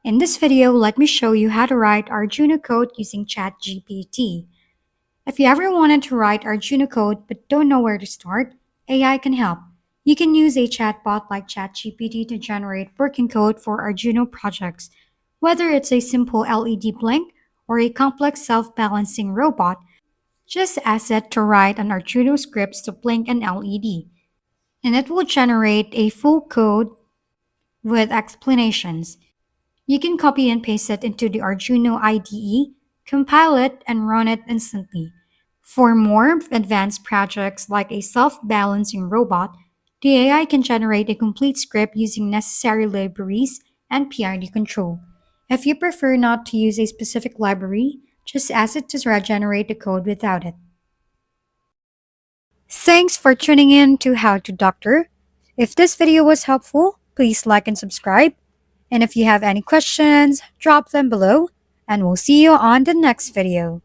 In this video, let me show you how to write Arduino code using ChatGPT. If you ever wanted to write Arduino code but don't know where to start, AI can help. You can use a chatbot like ChatGPT to generate working code for Arduino projects. Whether it's a simple LED blink or a complex self-balancing robot, just ask it to write an Arduino scripts to blink an LED, and it will generate a full code with explanations. You can copy and paste it into the Arduino IDE, compile it, and run it instantly. For more advanced projects like a self-balancing robot, the AI can generate a complete script using necessary libraries and PID control. If you prefer not to use a specific library, just ask it to generate the code without it. Thanks for tuning in to How to Doctor. If this video was helpful, please like and subscribe. And if you have any questions, drop them below, and we'll see you on the next video.